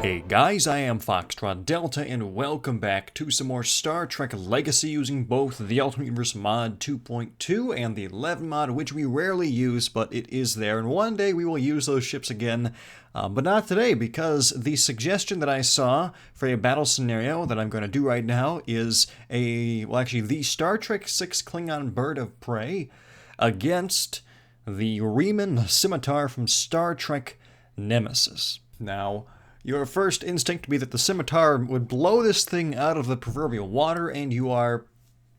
Hey guys, I am Foxtrot Delta, and welcome back to some more Star Trek Legacy using both the Ultimate Universe mod 2.2 and the 11 mod, which we rarely use, but it is there, and one day we will use those ships again, but not today, because the suggestion that I saw for a battle scenario that I'm going to do right now is the Star Trek VI Klingon Bird of Prey against the Reman Scimitar from Star Trek Nemesis. Now, your first instinct would be that the Scimitar would blow this thing out of the proverbial water, and you are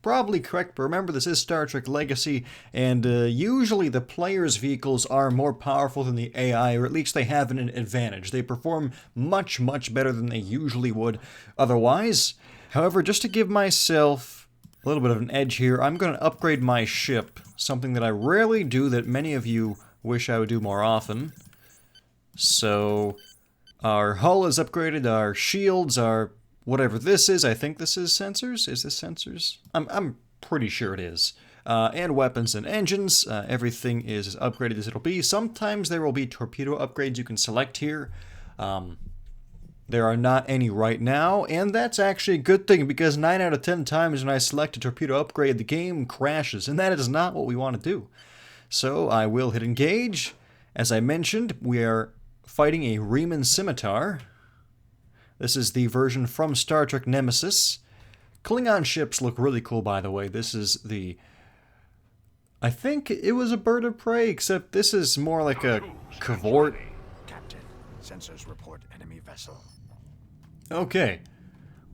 probably correct, but remember this is Star Trek Legacy, and usually the player's vehicles are more powerful than the AI, or at least they have an advantage. They perform much, much better than they usually would otherwise. However, just to give myself a little bit of an edge here, I'm going to upgrade my ship, something that I rarely do that many of you wish I would do more often. So our hull is upgraded, our shields, our whatever this is, I think this is sensors? Is this sensors? I'm pretty sure it is. And weapons and engines, everything is as upgraded as it'll be. Sometimes there will be torpedo upgrades you can select here. There are not any right now, and that's actually a good thing, because 9 out of 10 times when I select a torpedo upgrade, the game crashes, and that is not what we want to do. So I will hit engage. As I mentioned, we are fighting a Reman Scimitar. This is the version from Star Trek Nemesis. Klingon ships look really cool, by the way. This is the... I think it was a bird of prey, except this is more like a cavort. Captain, sensors report enemy vessel. Okay.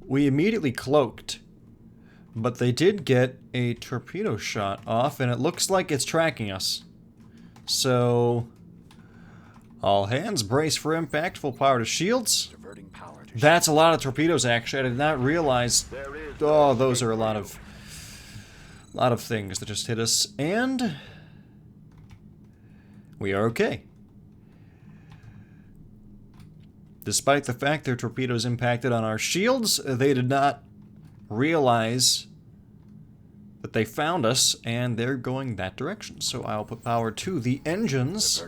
We immediately cloaked, but they did get a torpedo shot off, and it looks like it's tracking us. So all hands, brace for impact, full power to shields. That's a lot of torpedoes, actually. I did not realize. Oh, those are a lot of things that just hit us, and we are okay. Despite the fact their torpedoes impacted on our shields, they did not realize that they found us, and they're going that direction. So I'll put power to the engines.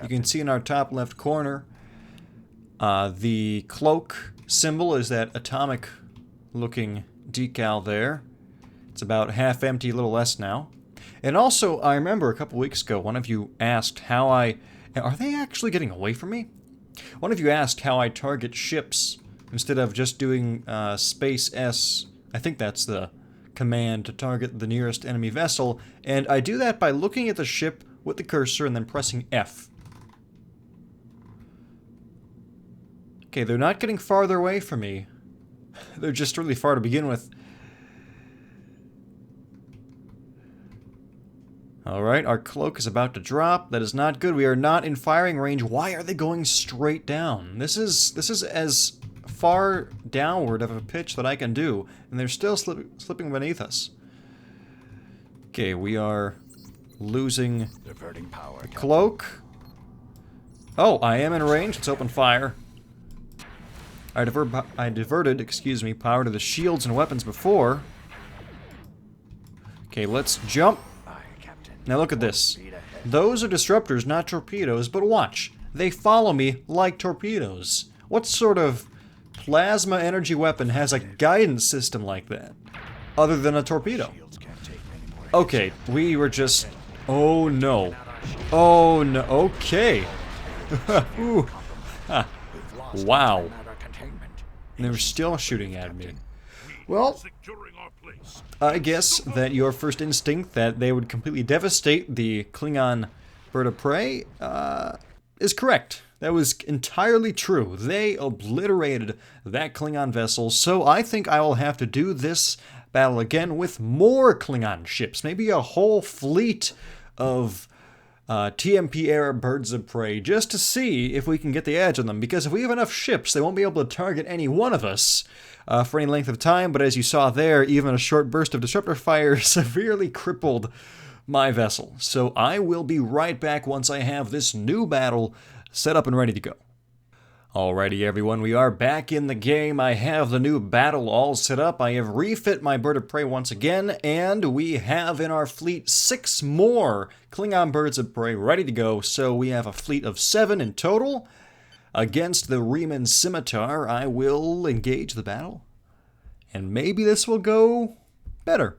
You can see in our top left corner, the cloak symbol is that atomic looking decal there. It's about half empty, a little less now. And also, I remember a couple weeks ago, one of you asked how are they actually getting away from me? One of you asked how I target ships instead of just doing space S. I think that's the command to target the nearest enemy vessel, and I do that by looking at the ship with the cursor and then pressing F. Okay, they're not getting farther away from me. They're just really far to begin with. Alright, our cloak is about to drop. That is not good. We are not in firing range. Why are they going straight down? This is as far downward of a pitch that I can do, and they're still slipping beneath us. Okay, we are losing the cloak. Oh, I am in range. Let's open fire. I diverted, excuse me, power to the shields and weapons before. Okay, let's jump. Now look at this. Those are disruptors, not torpedoes, but watch. They follow me like torpedoes. What sort of plasma energy weapon has a guidance system like that, other than a torpedo? Okay, we were just... Oh no. Oh no, okay. Ooh. Wow. And they were still shooting at me. Well, I guess that your first instinct that they would completely devastate the Klingon bird of prey is correct. That was entirely true. They obliterated that Klingon vessel, so I think I will have to do this battle again with more Klingon ships. Maybe a whole fleet of TMP-era birds of prey, just to see if we can get the edge on them. Because if we have enough ships, they won't be able to target any one of us for any length of time. But as you saw there, even a short burst of disruptor fire severely crippled my vessel. So I will be right back once I have this new battle set up and ready to go. Alrighty everyone, we are back in the game. I have the new battle all set up. I have refit my bird of prey once again, and we have in our fleet 6 more Klingon birds of prey ready to go. So we have a fleet of 7 in total. Against the Reman Scimitar, I will engage the battle. And maybe this will go better.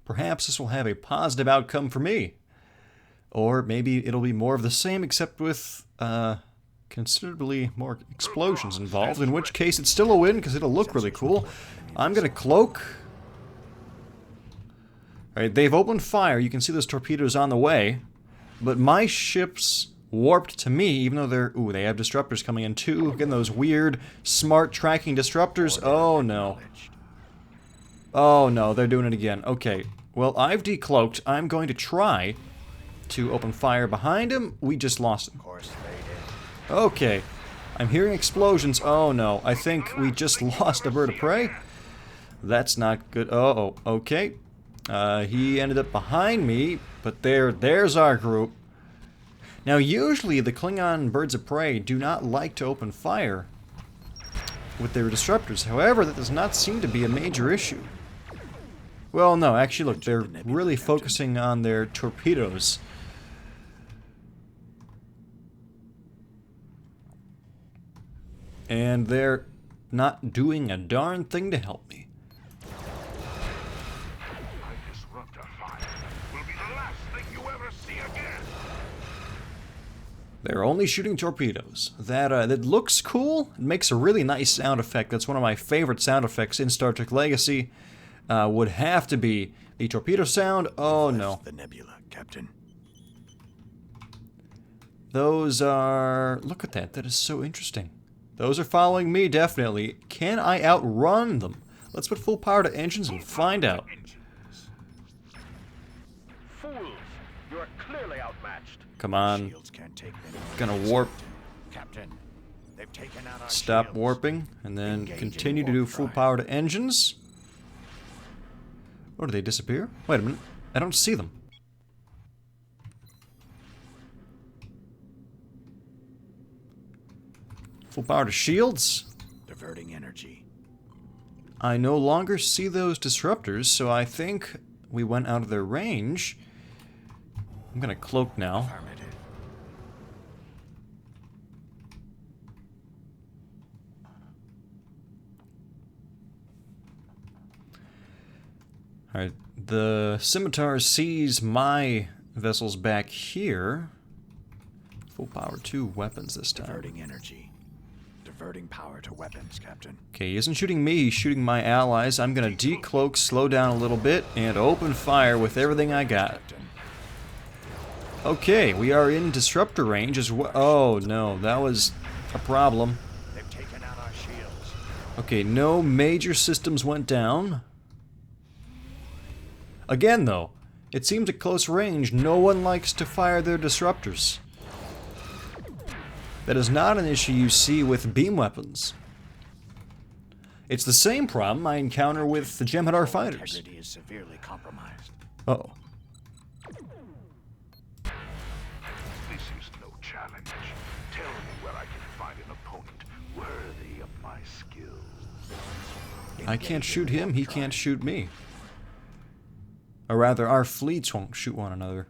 Perhaps this will have a positive outcome for me. Or maybe it'll be more of the same, except with considerably more explosions involved, in which case it's still a win, because it'll look really cool. I'm going to cloak. Alright, they've opened fire. You can see those torpedoes on the way. But my ships warped to me, even though they're... Ooh, they have disruptors coming in too. Again, those weird, smart tracking disruptors. Oh, no. Oh, no, they're doing it again. Okay, well, I've decloaked. I'm going to try to open fire behind him. We just lost him. Okay, I'm hearing explosions. Oh, no, I think we just lost a bird of prey. That's not good. Uh-oh, okay. He ended up behind me, but there's our group. Now, usually the Klingon birds of prey do not like to open fire with their disruptors. However, that does not seem to be a major issue. Well, no, actually, look, they're really focusing on their torpedoes. And they're not doing a darn thing to help me. They're only shooting torpedoes. That looks cool. It makes a really nice sound effect. That's one of my favorite sound effects in Star Trek Legacy. Would have to be the torpedo sound. Oh no. The nebula, Captain. Those are... Look at that. That is so interesting. Those are following me, definitely. Can I outrun them? Let's put full power to engines and find out. Fools! You are clearly outmatched. Come on. Shields can't take many Gonna hits. warp. Captain, they've taken out our Stop shields. warping, and then Engage in continue to do warp full drive. power to engines. Oh, do they disappear? Wait a minute. I don't see them. Full power to shields. Diverting energy. I no longer see those disruptors, so I think we went out of their range. I'm gonna cloak now. Affirmative. Alright, the Scimitar sees my vessels back here. Full power to weapons this time. Diverting energy. Diverting power to weapons, Captain. Okay, he isn't shooting me, he's shooting my allies. I'm gonna decloak, slow down a little bit, and open fire with everything I got. Captain. Okay, we are in disruptor range as well. Oh no, that was a problem. They've taken out our shields. Okay, no major systems went down. Again though, it seems at close range no one likes to fire their disruptors. That is not an issue you see with beam weapons. It's the same problem I encounter with the Scimitar fighters. Integrity is severely compromised. Uh-oh. This is no challenge. Tell me where I can find an opponent worthy of my skills. I can't shoot him, he can't shoot me. Or rather, our fleets won't shoot one another.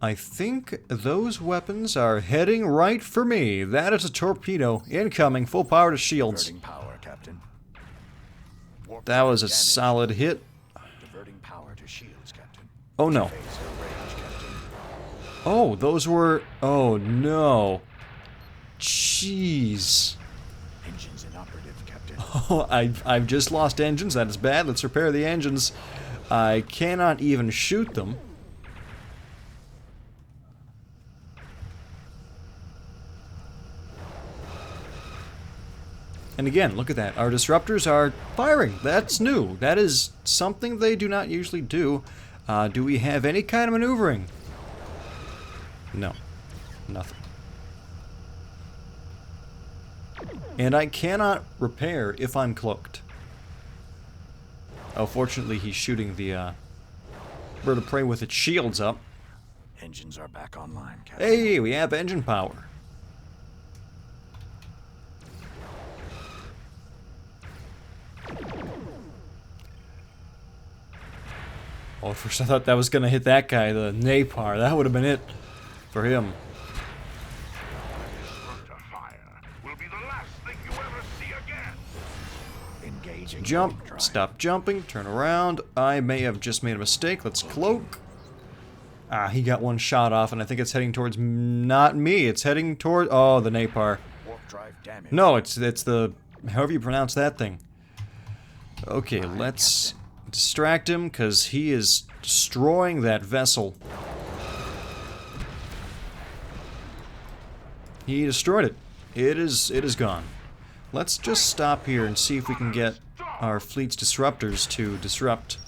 I think those weapons are heading right for me. That is a torpedo. Incoming, full power to shields. Diverting power, Captain. Warp That was a damage. solid hit. Diverting power to shields, Captain. Oh no. Phase their range, Captain. Oh, those were... Oh no. Jeez. Engines inoperative, Captain. Oh, I've just lost engines. That is bad. Let's repair the engines. I cannot even shoot them. And again, look at that. Our disruptors are firing. That's new. That is something they do not usually do. Do we have any kind of maneuvering? No. Nothing. And I cannot repair if I'm cloaked. Oh, fortunately he's shooting the bird of prey with its shields up. Engines are back online, Captain. Hey, we have engine power. Oh, at first I thought that was gonna hit that guy, the Napar. That would have been it for him. will be the last thing you ever see again. Engaging Jump. overdrive. Stop jumping. Turn around. I may have just made a mistake. Let's cloak. Ah, he got one shot off, and I think it's heading towards not me. It's heading toward... Oh, the Napar. Warp drive damage. No, it's the... However you pronounce that thing. Okay, let's distract him, because he is destroying that vessel. He destroyed it. It is gone. Let's just stop here and see if we can get our fleet's disruptors to disrupt.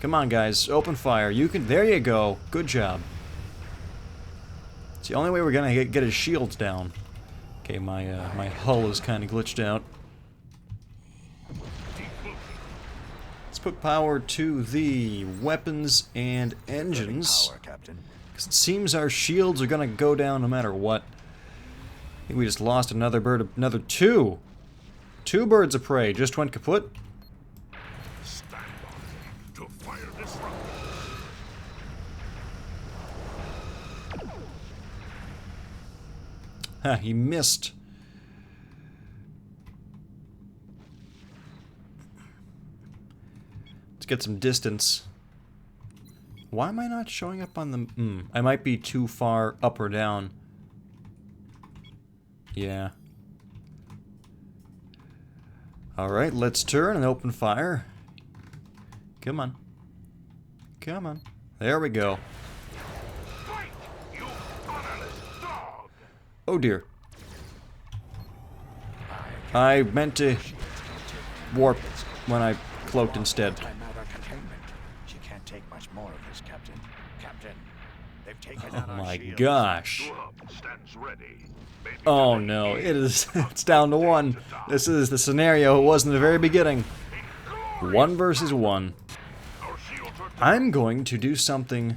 Come on, guys. Open fire. You can... There you go. Good job. It's the only way we're gonna get his shields down. Okay, my hull is kind of glitched out. Let's put power to the weapons and engines. Power, Captain. Because it seems our shields are gonna go down no matter what. I think we just lost another bird, another two. Two birds of prey just went kaput. Stand by to fire this rocket. Ha, he missed. Let's get some distance. Why am I not showing up on the... I might be too far up or down. Yeah. Alright, let's turn and open fire. Come on. Come on. There we go. Fight, you honorless dog! Oh dear. I meant to warp when I cloaked instead. Anti-matter containment. She can't take much more of this, Captain. Captain, they've taken out Oh our my shields. The gosh. hub stands ready. Maybe Oh today no, is it is. the It's down to one. This is the scenario it was in the very beginning. glorious 1 versus 1. Our shields are down. I'm going to do something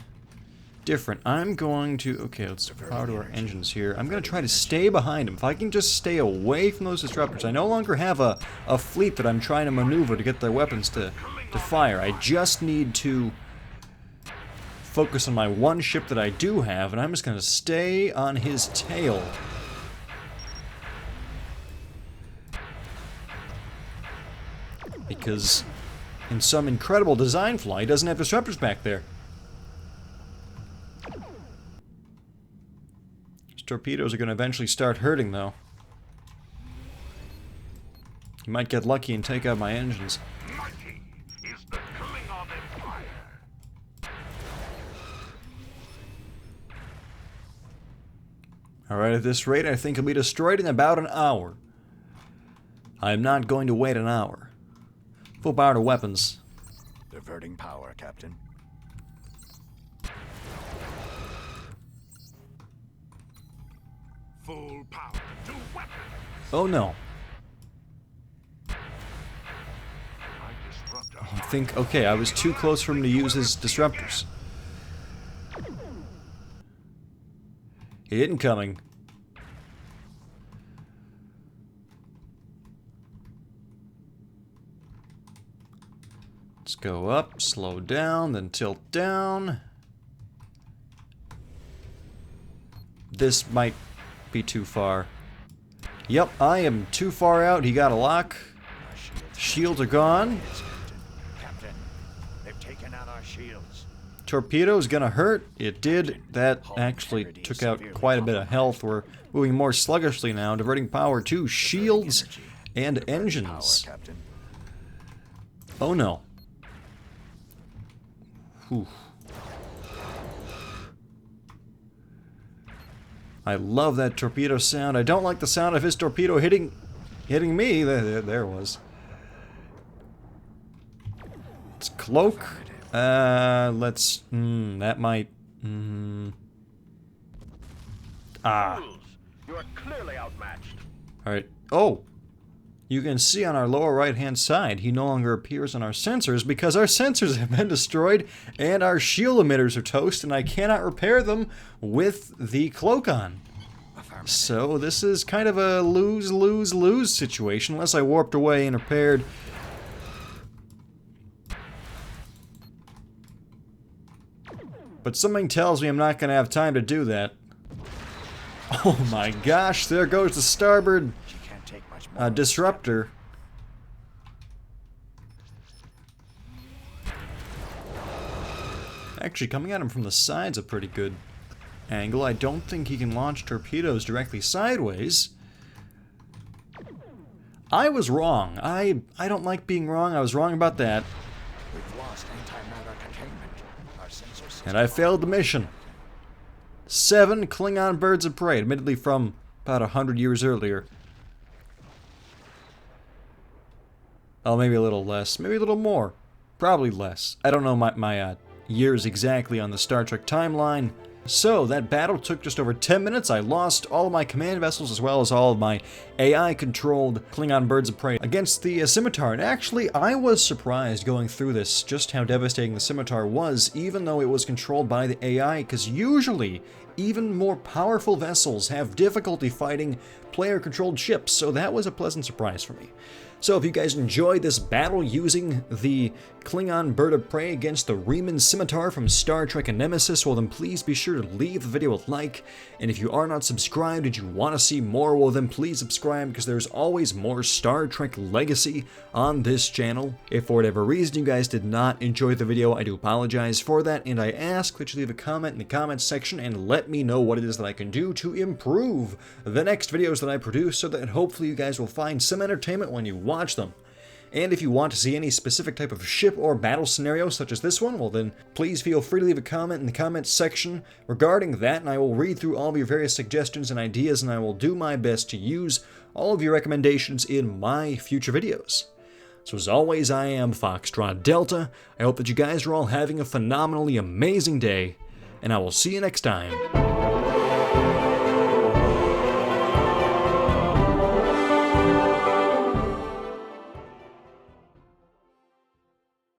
different. I'm going to... Okay, let's power to our engines here. I'm going to try to stay behind him. If I can just stay away from those disruptors. I no longer have a fleet that I'm trying to maneuver to get their weapons to fire. I just need to focus on my one ship that I do have, and I'm just going to stay on his tail. Because in some incredible design flaw, he doesn't have disruptors back there. His torpedoes are going to eventually start hurting, though. He might get lucky and take out my engines. Mighty is the Klingon Empire. Alright, at this rate, I think he'll be destroyed in about an hour. I'm not going to wait an hour. Full power to weapons. Diverting power, Captain. Full power to weapons. Oh no. My disruptor. I think, okay, I was too close for him to use his disruptors. He isn't coming. Let's go up, slow down, then tilt down. This might be too far. Yep, I am too far out. He got a lock. Our shields. Shields are gone. Yes, Captain. Captain, they've taken out our shields. Torpedo's gonna hurt. It did. That actually took out quite a bit of health. We're moving more sluggishly now, diverting power to shields and Diverting engines. Power, Captain. Oh no. Whew. I love that torpedo sound. I don't like the sound of his torpedo hitting me. There it was. Let's cloak. Let's... that might... Ah. You are clearly outmatched. Alright. Oh! You can see on our lower right-hand side, he no longer appears on our sensors because our sensors have been destroyed and our shield emitters are toast and I cannot repair them with the cloak on. So this is kind of a lose-lose-lose situation unless I warped away and repaired. But something tells me I'm not going to have time to do that. Oh my gosh, there goes the starboard can't take much more. disruptor. Actually, coming at him from the side's a pretty good angle. I don't think he can launch torpedoes directly sideways. I was wrong. I don't like being wrong. I was wrong about that. We've lost anti-matter containment. Our sensor system. And I failed the mission. 7 Klingon birds of prey, admittedly from about 100 years earlier. Oh, maybe a little less. Maybe a little more. Probably less. I don't know my years exactly on the Star Trek timeline. So, that battle took just over 10 minutes. I lost all of my command vessels as well as all of my AI-controlled Klingon birds of prey against the Scimitar. And actually, I was surprised going through this just how devastating the Scimitar was, even though it was controlled by the AI, because usually, even more powerful vessels have difficulty fighting player-controlled ships, so that was a pleasant surprise for me. So if you guys enjoyed this battle using the Klingon bird of prey against the Reman Scimitar from Star Trek and Nemesis, well then please be sure to leave the video a like, and if you are not subscribed and you want to see more, well then please subscribe, because there's always more Star Trek Legacy on this channel. If for whatever reason you guys did not enjoy the video, I do apologize for that, and I ask that you leave a comment in the comments section and let me know what it is that I can do to improve the next videos that I produce, so that hopefully you guys will find some entertainment when you watch them. And if you want to see any specific type of ship or battle scenario such as this one, well then please feel free to leave a comment in the comments section regarding that, and I will read through all of your various suggestions and ideas, and I will do my best to use all of your recommendations in my future videos. So as always, I am Foxtrot Delta. I hope that you guys are all having a phenomenally amazing day, and I will see you next time.